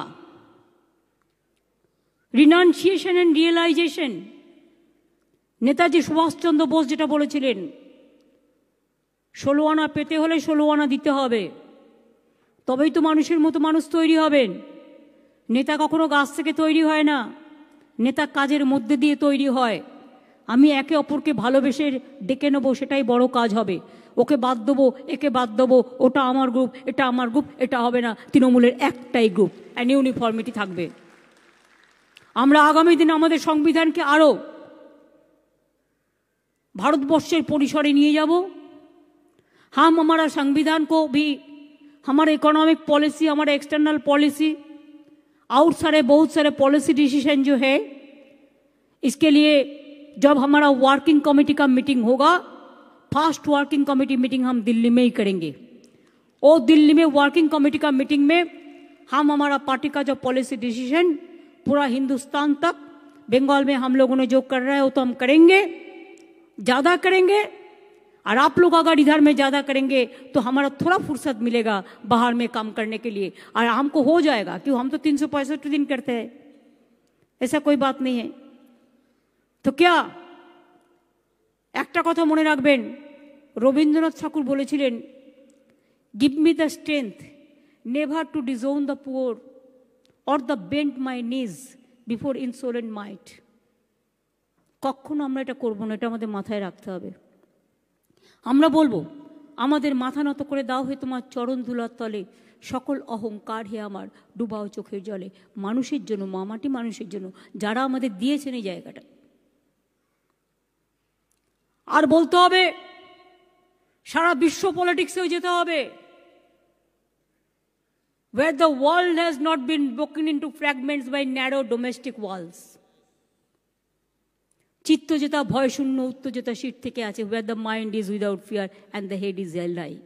renunciation and realization. Netaji Subhashchandra Bose যেটা বলেছিলেন, 16 আনা পেতে হলে 16 আনা দিতে হবে, তবেই তো মানুষের মতো মানুষ তৈরি হবেন। নেতা কখনো গাছ থেকে তৈরি হয় না, নেতা কাজের মধ্যে দিয়ে তৈরি হয়। আমি একে অপরকে ভালোবেসে ডেকে নেবো, সেটাই বড় কাজ হবে। ওকে বাদ দেবো, একে বাদ দেবো, ওটা আমার গ্রুপ, এটা আমার গ্রুপ, এটা হবে না। তৃণমূলের একটাই গ্রুপ, অ্যান্ড ইউনিফর্মিটি থাকবে। আমরা আগামী দিনে আমাদের সংবিধানকে আরো भारतवर्षेर परिसरे निये যাব। हम हमारा संविधान को भी, हमारा इकोनॉमिक पॉलिसी, हमारा एक्सटर्नल पॉलिसी, आउटसाइड बहुत सारे पॉलिसी डिसीजन जो है, इसके लिए जब हमारा वर्किंग कमेटी का मीटिंग होगा, फर्स्ट वर्किंग कमेटी मीटिंग हम दिल्ली में ही करेंगे। और दिल्ली में वर्किंग कमेटी का मीटिंग में हम हमारा पार्टी का जो पॉलिसी डिसीजन पूरा हिंदुस्तान तक, बंगाल में हम लोगों ने जो कर रहा है वो तो हम करेंगे, ज्यादा करेंगे। और आप लोग अगर इधर में ज़्यादा करेंगे तो हमारा थोड़ा फुर्सत मिलेगा बाहर में काम करने के लिए, और हमको हो जाएगा, क्यों हम तो 365 दिन करते हैं, ऐसा कोई बात नहीं है। तो क्या একটা কথা মনে রাখবেন, রবীন্দ্রনাথ ঠাকুর বলেছিলেন, give me the strength never to disown the poor or the bend my knees before ইনসোলেন্ট মাইট। কখনো আমরা এটা করবো না, এটা আমাদের মাথায় রাখতে হবে। আমরা বলবো, আমাদের মাথা নত করে দাও হে তোমার চরণ ধুলার তলে, সকল অহংকার হে আমার ডুবাও চোখের জলে। মানুষের জন্য, মামাটি মানুষের জন্য, যারা আমাদের দিয়েছেন এই জায়গাটা। আর বলতে হবে, সারা বিশ্ব পলিটিক্সেও যেতে হবে, where the world has not been broken into fragments by narrow domestic walls। চিত্ত যেটা ভয় শূন্য, উত্তর যেটা শীত থেকে আছে, where the mind is without fear and the head is held high।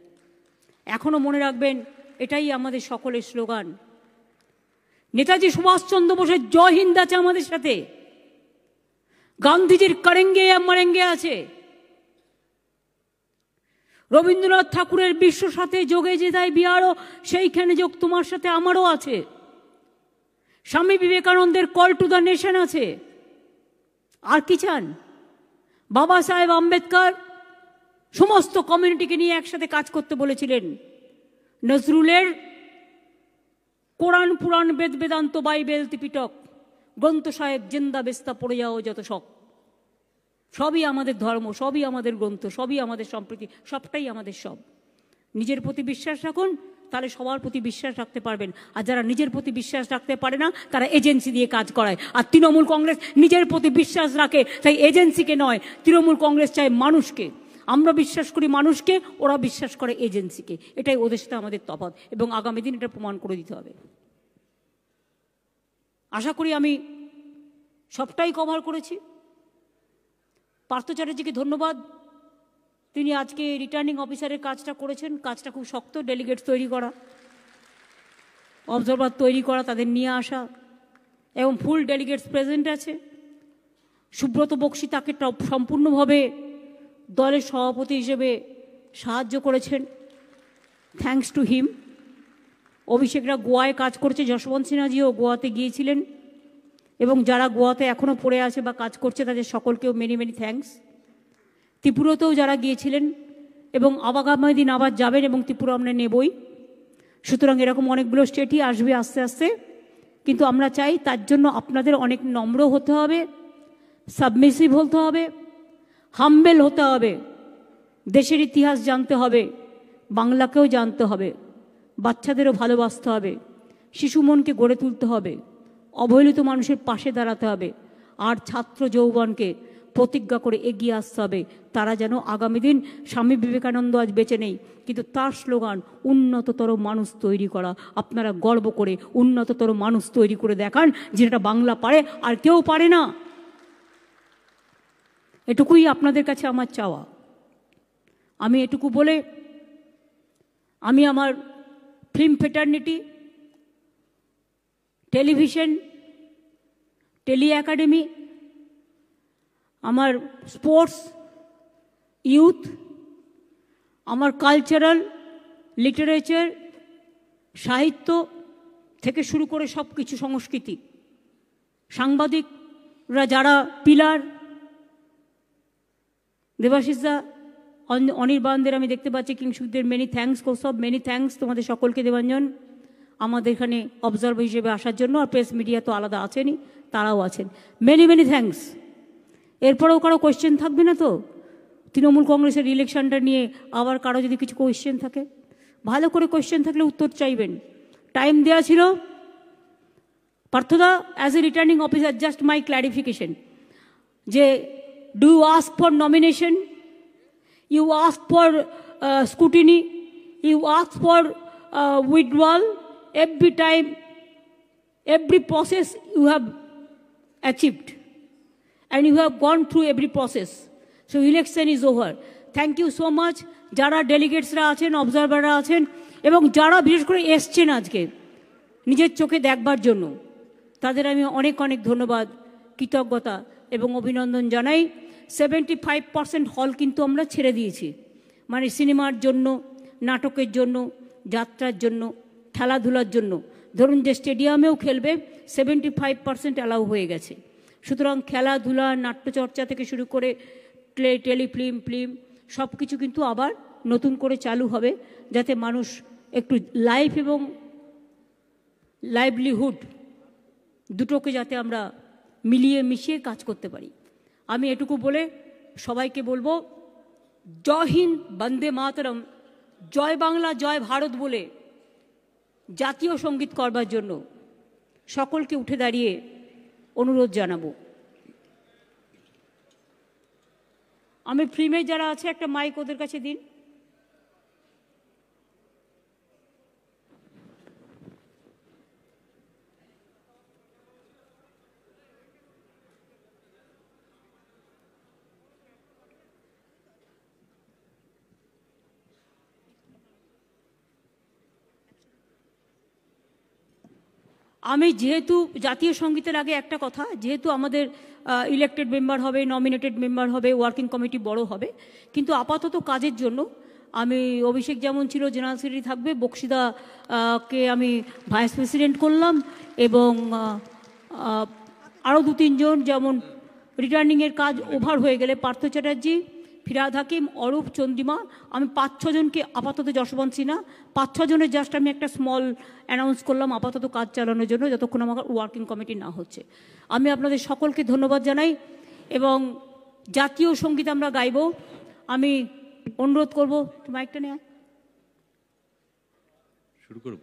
এখনো মনে রাখবেন, এটাই আমাদের সকলের স্লোগান। নেতাজি সুভাষচন্দ্র বোসের জয় হিন্দ আছে আমাদের সাথে, গান্ধীজির করেঙ্গে या मरेंगे আছে, রবীন্দ্রনাথ ঠাকুরের বিশ্ব সাথে যোগে যেতাই বিহারও সেইখানে যোগ তোমার সাথে আমারও আছে, স্বামী বিবেকানন্দের কল টু দ্য নেশন আছে। আর কি চান? বাবা সাহেব আম্বেদকর সমস্ত কমিউনিটিকে নিয়ে একসাথে কাজ করতে বলেছিলেন। নজরুলের কোরআন পুরাণ বেদ বেদান্ত বাইবেল ত্রিপিটক গ্রন্থ সাহেব জিন্দা বেস্তা পড়ে যাও যত শখ, সবই আমাদের ধর্ম, সবই আমাদের গ্রন্থ, সবই আমাদের সম্প্রীতি, সবটাই আমাদের সব। নিজের প্রতি বিশ্বাস রাখুন, তাহলে সবার প্রতি বিশ্বাস রাখতে পারবেন। আর যারা নিজের প্রতি বিশ্বাস রাখতে পারে না, তারা এজেন্সি দিয়ে কাজ করায়। আর তৃণমূল কংগ্রেস নিজের প্রতি বিশ্বাস রাখে, তাই এজেন্সিকে নয়, তৃণমূল কংগ্রেস চায় মানুষকে। আমরা বিশ্বাস করি মানুষকে, ওরা বিশ্বাস করে এজেন্সিকে। এটাই ওদের সাথে আমাদের তফাৎ, এবং আগামী দিন এটা প্রমাণ করে দিতে হবে। আশা করি আমি সবটাই কভার করেছি। পার্থ চ্যাটার্জিকে ধন্যবাদ, তিনি আজকে রিটার্নিং অফিসারের কাজটা করেছেন। কাজটা খুব শক্ত, ডেলিগেটস তৈরি করা, অবজারভার তৈরি করা, তাদের নিয়ে আসা, এবং ফুল ডেলিগেটস প্রেজেন্ট আছে। সুব্রত বক্সী তাকে সম্পূর্ণভাবে দলের সভাপতি হিসেবে সাহায্য করেছেন, থ্যাঙ্কস টু হিম। অভিষেকরা গোয়ায় কাজ করছে, যশবন্ত সিনহাজিও গোয়াতে গিয়েছিলেন, এবং যারা গোয়াতে এখনও পড়ে আছে বা কাজ করছে তাদের সকলকেও মেনি মেনি থ্যাঙ্কস। ত্রিপুরাতেও যারা গিয়েছিলেন এবং আগামী দিন আবার যাবেন, এবং ত্রিপুরা আমরা নেবই। সুতরাং এরকম অনেকগুলো স্টেটই আসবে আস্তে আস্তে, কিন্তু আমরা চাই তার জন্য আপনাদের অনেক নম্র হতে হবে, সাবমিসিভ হতে হবে, হাম্বেল হতে হবে, দেশের ইতিহাস জানতে হবে, বাংলাকেও জানতে হবে, বাচ্চাদেরও ভালোবাসতে হবে, শিশু মনকে গড়ে তুলতে হবে, অবহেলিত মানুষের পাশে দাঁড়াতে হবে, আর ছাত্র যৌবনকে প্রতিজ্ঞা করে এগিয়ে আসতে হবে। তারা যেন আগামী দিন, স্বামী বিবেকানন্দ আজ বেঁচে নেই, কিন্তু তার স্লোগান উন্নততর মানুষ তৈরি করা। আপনারা গর্ব করে উন্নততর মানুষ তৈরি করে দেখান, যেটা বাংলা পারে আর কেউ পারে না। এটুকুই আপনাদের কাছে আমার চাওয়া। আমি এটুকু বলে আমি আমার film fraternity, television, tele academy, আমার স্পোর্টস, ইউথ, আমার কালচারাল, লিটারেচার, সাহিত্য থেকে শুরু করে সব কিছু, সংস্কৃতি, সাংবাদিকরা যারা পিলার, দেবাশিসদা, অনির্বাণদের আমি দেখতে পাচ্ছি, কিংসুকদের মেনি থ্যাঙ্কস, সব মেনি থ্যাঙ্কস তোমাদের সকলকে। দেবাঞ্জন আমাদের এখানে অবজারভার হিসেবে আসার জন্য, আর প্রেস মিডিয়া তো আলাদা আছেনই, তারাও আছেন, মেনি মেনি থ্যাঙ্কস। এরপরেও কারো কোয়েশ্চেন থাকবে না তো তৃণমূল কংগ্রেসের ইলেকশনটা নিয়ে? আবার কারো যদি কিছু কোয়েশ্চেন থাকে, ভালো করে কোয়েশ্চেন থাকলে উত্তর চাইবেন। টাইম দেওয়া ছিল। পার্থদা, as a returning officer, just my clarification, যে do you ask for nomination, you ask for scrutiny, you ask for withdrawal, every time, every process you have achieved, and you have gone through every process. So election is over. Thank you so much. যারা ডেলিগেটসরা আছেন, অবজারভাররা আছেন, এবং যারা বিশেষ করে এসছেন আজকে নিজের চোখে দেখবার জন্য, তাদের আমি অনেক অনেক ধন্যবাদ, কৃতজ্ঞতা এবং অভিনন্দন জানাই। 75% হল কিন্তু আমরা ছেড়ে দিয়েছি। মানে সিনেমার জন্য, নাটকের জন্য, যাত্রার জন্য, খেলাধুলার জন্য। ধরুন যে স্টেডিয়ামেও খেলবে 75% অ্যালাউ হয়ে গেছে। সুতরাং খেলাধুলা, নাট্যচর্চা থেকে শুরু করে টেলিফিল্ম, ফিল্ম সব কিছু কিন্তু আবার নতুন করে চালু হবে, যাতে মানুষ একটু লাইফ এবং লাইভলিহুড দুটোকে যাতে আমরা মিলিয়ে মিশিয়ে কাজ করতে পারি। আমি এটুকু বলে সবাইকে বলবো, জয় হিন্দ, বন্দে মাতরম, জয় বাংলা, জয় ভারত বলে জাতীয় সঙ্গীত করবার জন্য সকলকে উঠে দাঁড়িয়ে অনুরোধ জানাবো। আমি ফিল্মে যারা আছে একটা মাইক ওদের কাছে দিন। আমি যেহেতু জাতীয় সঙ্গীতের আগে একটা কথা, যেহেতু আমাদের ইলেক্টেড মেম্বার হবে, নমিনেটেড মেম্বার হবে, ওয়ার্কিং কমিটি বড় হবে, কিন্তু আপাতত কাজের জন্য আমি অভিষেক যেমন ছিল জেনারেল সেক্রেটারি থাকবে, বক্সিদা কে আমি ভাইস প্রেসিডেন্ট করলাম, এবং আরও 2-3 জন, যেমন রিটার্নিংয়ের কাজ ওভার হয়ে গেলে পার্থ চ্যাটার্জি, ফিরাদ হাকিম, অরূপ, চন্দ্রিমা, আমি 5-6 জনকে আপাতত, যশবন্ত সিনহা, 5-6 জনের জাস্ট আমি একটা স্মল অ্যানাউন্স করলাম আপাতত কাজ চালানোর জন্য, যতক্ষণ আমার ওয়ার্কিং কমিটি না হচ্ছে। আমি আপনাদের সকলকে ধন্যবাদ জানাই এবং জাতীয় সঙ্গীত আমরা গাইব। আমি অনুরোধ করব, মাইকটা নেয় শুরু করব।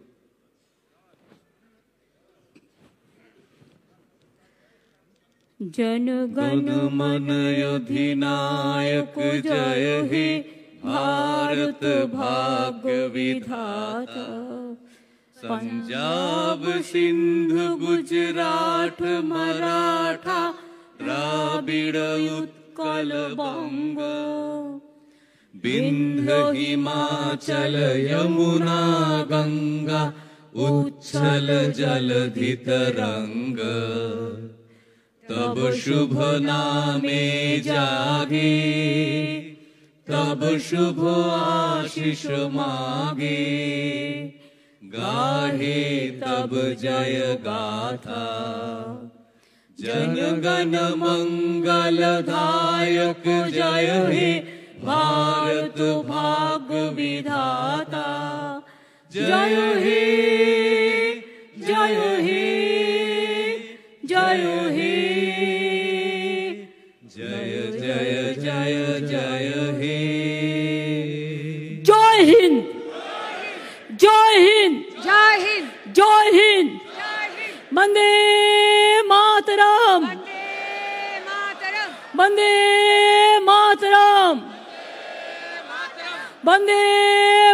जनगण मन अधिनायक जय हे भारत भाग्य विधाता। पंजाब सिंध गुजरात मराठा द्राविड़ उत्कल बंग विंध्य हिमाचल यमुना गंगा उच्छल जलधि तरंग। तब शुभ नामे जागे तब शुभ आशीष मागे गाहे तब जय गाथा। जनगण मंगलदायक जय हे भारत भाग्य विधाता। जय हे जय हे जय हे जय जय जय जय हे। जय हिंद, जय हिंद, जय हिंद, जय हिंद, वंदे मातरम, वंदे मातरम, वंदे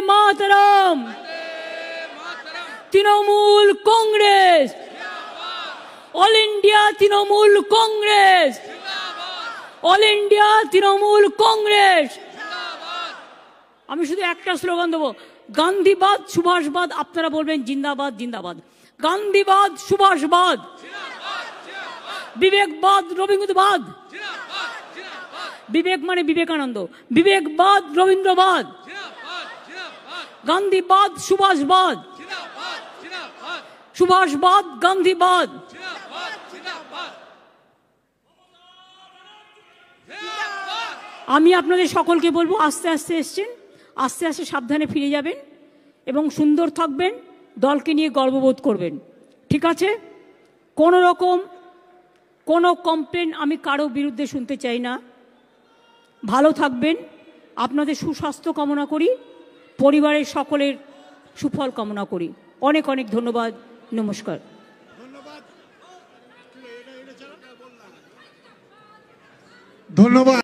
मातरम। Trinamool Congress, all India Trinamool Congress, all India Trinamool Congress. আমি শুধু একটা স্লোগান দেবো, গান্ধীবাদ সুভাষবাদ, আপনারা বলবেন জিন্দাবাদ জিন্দাবাদ। গান্ধীবাদ সুভাষবাদ, বিবেকবাদ রবীন্দ্রবাদ, বিবেক মানে বিবেকানন্দ, বিবেকবাদ রবীন্দ্রবাদ, গান্ধীবাদ সুভাষবাদ, সুভাষবাদ গান্ধীবাদ। আমি আপনাদের সকলকে বলবো, আস্তে আস্তে এসছেন, আস্তে আস্তে সাবধানে ফিরে যাবেন এবং সুন্দর থাকবেন, দলকে নিয়ে গর্ববোধ করবেন, ঠিক আছে? কোনো রকম কোনো কমপ্লেন আমি কারো বিরুদ্ধে শুনতে চাই না। ভালো থাকবেন, আপনাদের সুস্বাস্থ্য কামনা করি, পরিবারের সকলের সুফল কামনা করি। অনেক অনেক ধন্যবাদ, নমস্কার। ধন্যবাদ।